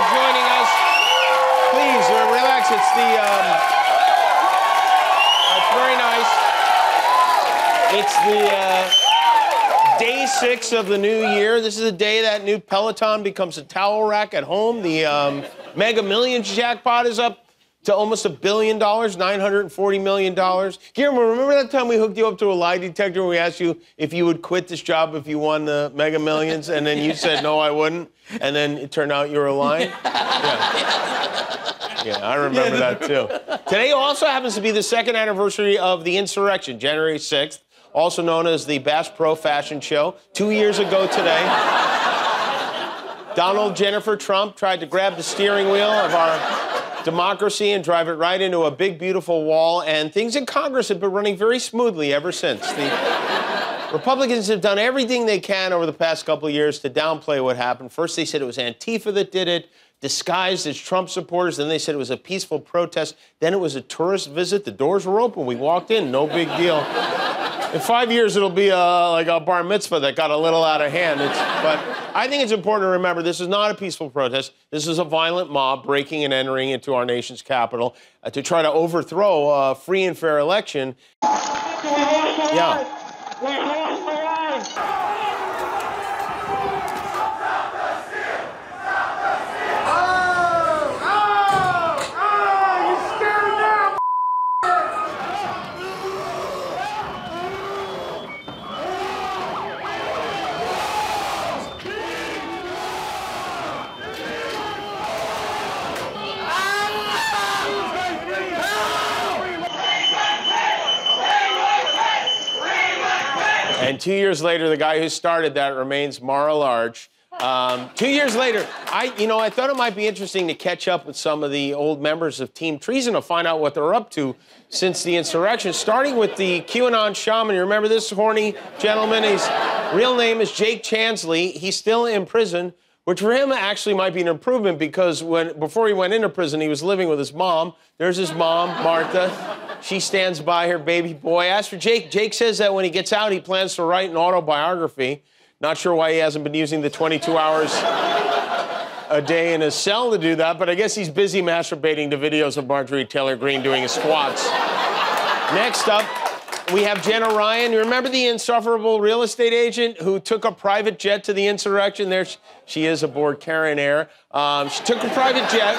joining us. Please, relax. It's the, it's very nice. It's the day 6 of the new year. This is the day that new Peloton becomes a towel rack at home. The Mega Millions jackpot is up to almost $1 billion, $940 million. Guillermo, remember that time we hooked you up to a lie detector and we asked you if you would quit this job if you won the Mega Millions, and then you said, no, I wouldn't, and then it turned out you were lying? Yeah, I remember that, too. Today also happens to be the 2nd anniversary of the Insurrection, January 6th, also known as the Bass Pro Fashion Show. 2 years ago today, Donald Jennifer Trump tried to grab the steering wheel of our democracy and drive it right into a big, beautiful wall, and things in Congress have been running very smoothly ever since. The Republicans have done everything they can over the past couple of years to downplay what happened. First, they said it was Antifa that did it, disguised as Trump supporters. Then they said it was a peaceful protest. Then it was a tourist visit. The doors were open. We walked in. No big deal. In 5 years, it'll be like a bar mitzvah that got a little out of hand. But I think it's important to remember this is not a peaceful protest. This is a violent mob breaking and entering into our nation's capital to try to overthrow a free and fair election. Yeah. And 2 years later, the guy who started that remains Mar-a-Large. 2 years later, I thought it might be interesting to catch up with some of the old members of Team Treason to find out what they're up to since the insurrection, starting with the QAnon shaman. You remember this horny gentleman? His real name is Jake Chansley. He's still in prison, which for him actually might be an improvement because before he went into prison, he was living with his mom. There's his mom, Martha. She stands by her baby boy. As for Jake, Jake says that when he gets out, he plans to write an autobiography. Not sure why he hasn't been using the 22 hours a day in his cell to do that, but I guess he's busy masturbating to videos of Marjorie Taylor Greene doing his squats. Next up, we have Jenna Ryan. You remember the insufferable real estate agent who took a private jet to the insurrection? There she is aboard Karen Air. She took a private jet,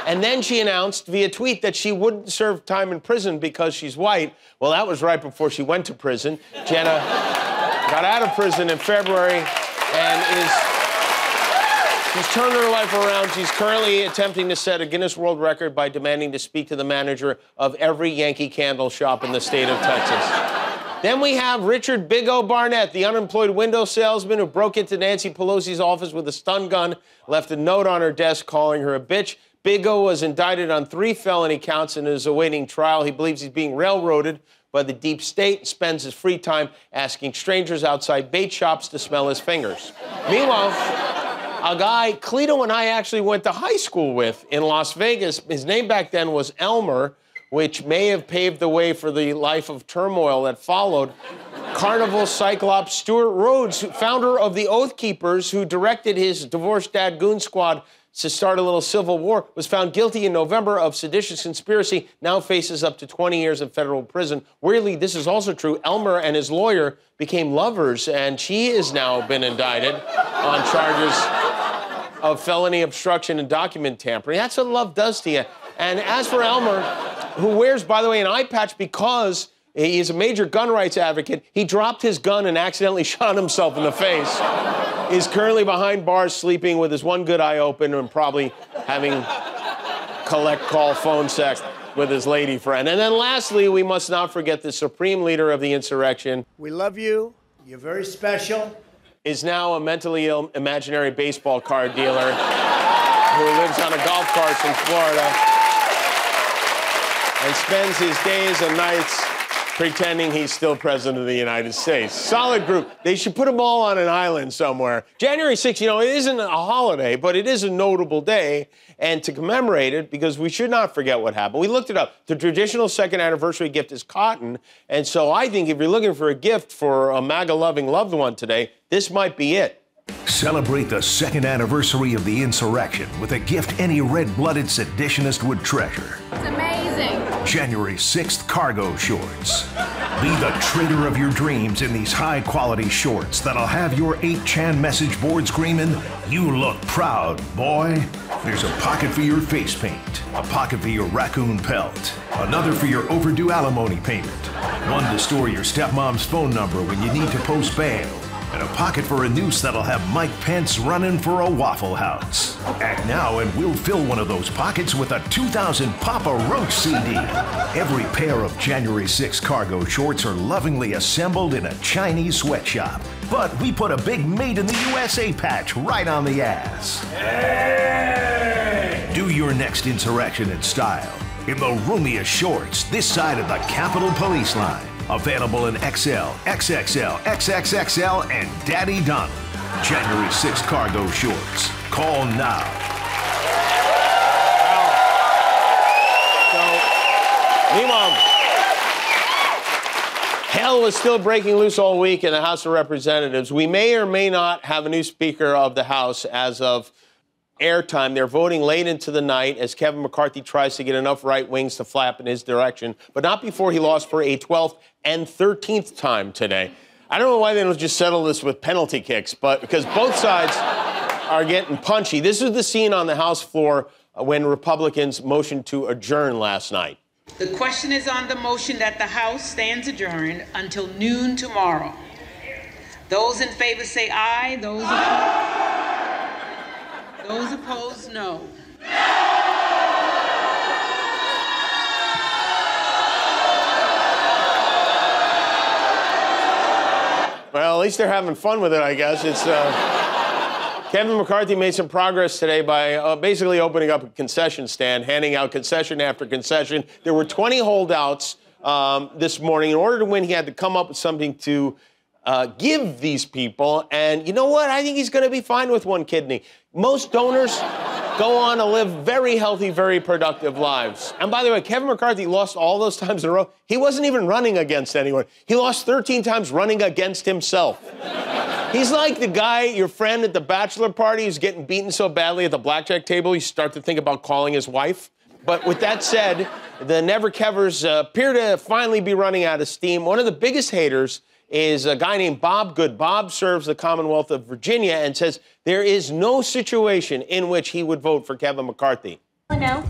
and then she announced via tweet that she wouldn't serve time in prison because she's white. Well, that was right before she went to prison. Jenna got out of prison in February and she's turned her life around. She's currently attempting to set a Guinness World Record by demanding to speak to the manager of every Yankee Candle shop in the state of Texas. Then we have Richard Big O Barnett, the unemployed window salesman who broke into Nancy Pelosi's office with a stun gun, left a note on her desk calling her a bitch. Big O was indicted on 3 felony counts and is awaiting trial. He believes he's being railroaded by the deep state and spends his free time asking strangers outside bait shops to smell his fingers. Meanwhile, a guy Cleto and I actually went to high school with in Las Vegas, his name back then was Elmer, which may have paved the way for the life of turmoil that followed. Carnival Cyclops Stuart Rhodes, founder of the Oath Keepers, who directed his divorced dad goon squad to start a little civil war, was found guilty in November of seditious conspiracy, now faces up to 20 years in federal prison. Weirdly, this is also true. Elmer and his lawyer became lovers, and she has now been indicted on charges of felony obstruction and document tampering. That's what love does to you. And as for Elmer, who wears, by the way, an eye patch because he is a major gun rights advocate, he dropped his gun and accidentally shot himself in the face. Is currently behind bars sleeping with his one good eye open and probably having collect-call phone sex with his lady friend. And then lastly, we must not forget the supreme leader of the insurrection. We love you. You're very special. Is now a mentally ill imaginary baseball card dealer who lives on a golf course in Florida and spends his days and nights pretending he's still president of the United States. Solid group. They should put them all on an island somewhere. January 6th, it isn't a holiday, but it is a notable day. And to commemorate it, because we should not forget what happened. We looked it up. The traditional 2nd anniversary gift is cotton. And so I think if you're looking for a gift for a MAGA-loving loved one today, this might be it. Celebrate the 2nd anniversary of the insurrection with a gift any red-blooded seditionist would treasure. It's amazing. January 6th cargo shorts. Be the trader of your dreams in these high-quality shorts that'll have your 8chan message board screaming, "You look proud, boy." There's a pocket for your face paint, a pocket for your raccoon pelt, another for your overdue alimony payment, one to store your stepmom's phone number when you need to post bail, and a pocket for a noose that'll have Mike Pence running for a Waffle House. Act now and we'll fill one of those pockets with a 2000 Papa Roach CD. Every pair of January 6 cargo shorts are lovingly assembled in a Chinese sweatshop. But we put a big Made in the USA patch right on the ass. Hey! Do your next insurrection in style, in the roomiest shorts this side of the Capitol Police line. Available in XL, XXL, XXXL, and Daddy Donald. January 6th cargo shorts. Call now. Meanwhile, hell was still breaking loose all week in the House of Representatives. We may or may not have a new Speaker of the House as of airtime. They're voting late into the night as Kevin McCarthy tries to get enough right wings to flap in his direction, but not before he lost for a 12th and 13th time today. I don't know why they don't just settle this with penalty kicks, but because both sides are getting punchy. This is the scene on the House floor when Republicans motioned to adjourn last night. The question is on the motion that the House stands adjourned until noon tomorrow. Those in favor say aye. Those opposed, no. Well, at least they're having fun with it, I guess. It's Kevin McCarthy made some progress today by basically opening up a concession stand, handing out concession after concession. There were 20 holdouts this morning. In order to win, he had to come up with something to give these people. And you know what? I think he's going to be fine with one kidney. Most donors go on to live very healthy, very productive lives. And by the way, Kevin McCarthy lost all those times in a row. He wasn't even running against anyone. He lost 13 times running against himself. He's like the guy, your friend at the bachelor party who's getting beaten so badly at the blackjack table, you start to think about calling his wife. But with that said, the Never Kevers appear to finally be running out of steam. One of the biggest haters is a guy named Bob Good. Bob serves the Commonwealth of Virginia and says there is no situation in which he would vote for Kevin McCarthy. No.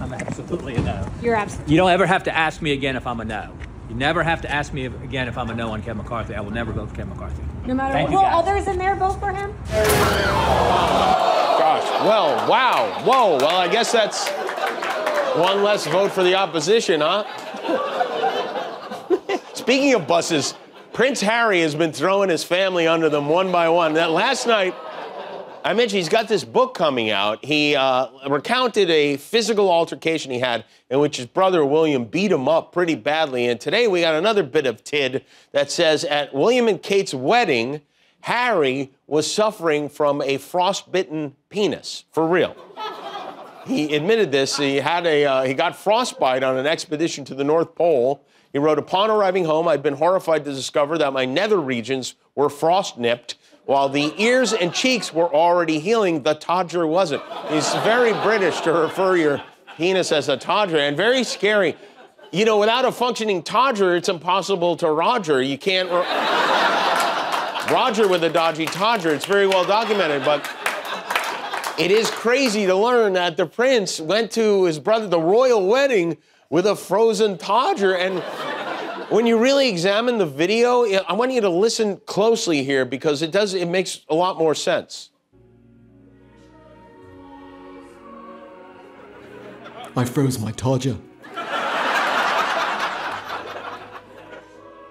I'm absolutely a no. You're absolutely. You don't ever have to ask me again if I'm a no. You never have to ask me again if I'm a no on Kevin McCarthy. I will never vote for Kevin McCarthy. No matter Thank what. you, Will guys. others in there vote for him? Gosh, well, wow, whoa. Well, I guess that's one less vote for the opposition, huh? Speaking of buses, Prince Harry has been throwing his family under them one by one. That last night, I mentioned he's got this book coming out. He recounted a physical altercation he had in which his brother William beat him up pretty badly. And today we got another bit of tid that says at William and Kate's wedding, Harry was suffering from a frostbitten penis, for real. He admitted this. He got frostbite on an expedition to the North Pole. He wrote, upon arriving home, I'd been horrified to discover that my nether regions were frost-nipped, while the ears and cheeks were already healing. The Todger wasn't. He's very British to refer your penis as a Todger, and very scary. You know, without a functioning Todger, it's impossible to Roger. You can't Roger with a dodgy Todger. It's very well documented, but it is crazy to learn that the prince went to his brother, the royal wedding, with a frozen Todger. And when you really examine the video, I want you to listen closely here because it makes a lot more sense. I froze my Todger.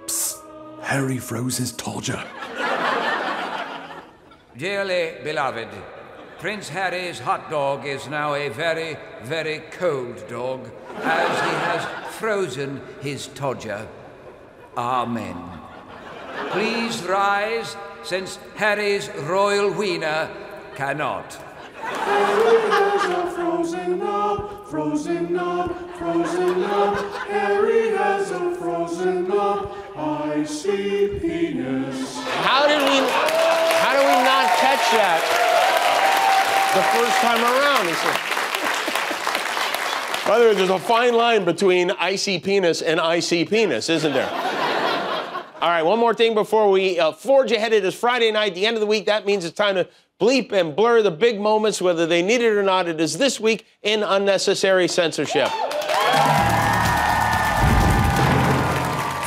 Psst, Harry froze his Todger. Dearly beloved, Prince Harry's hot dog is now a very, very cold dog, as he has frozen his Todger. Amen. Please rise, since Harry's royal wiener cannot. Harry has a frozen up, frozen up, frozen up. Harry has a frozen up, icy penis. How did How do we not catch that the first time around? He said. By the way, there's a fine line between icy penis and icy penis, isn't there? All right, one more thing before we forge ahead. It is Friday night, the end of the week. That means it's time to bleep and blur the big moments, whether they need it or not. It is this week in Unnecessary Censorship.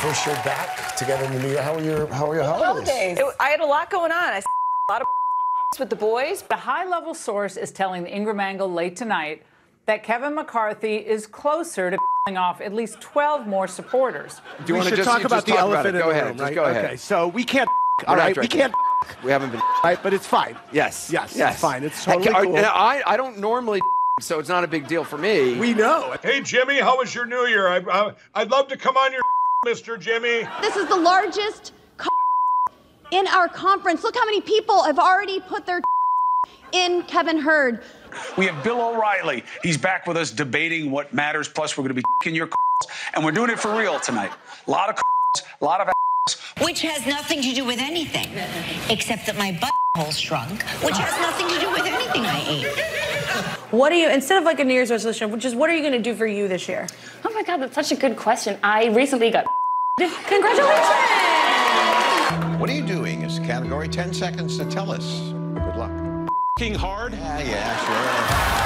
First year back together in the New Year. How are your holidays? I had a lot going on. I a lot of with the boys. The high-level source is telling the Ingram Angle late tonight that Kevin McCarthy is closer to off at least 12 more supporters. Do you want to just talk about the elephant in the room, right? Go ahead. Okay, so we can't. All right, we can't. We haven't been. Right, but it's fine. Yes. It's fine. It's totally cool. I don't normally, so it's not a big deal for me. We know. Hey, Jimmy, how was your New Year? I'd love to come on your Mr. Jimmy. This is the largest in our conference. Look how many people have already put their in Kevin Hurd. We have Bill O'Reilly. He's back with us debating what matters. Plus, we're going to be in your and we're doing it for real tonight. A lot of a lot of which has nothing to do with anything, except that my butthole shrunk, which has nothing to do with anything I ate. What are you, instead of like a New Year's resolution, which is what are you going to do for you this year? Oh my God, that's such a good question. I recently got Congratulations! What are you doing is the category. 10 seconds to tell us. Good luck. Hard? Yeah, sure.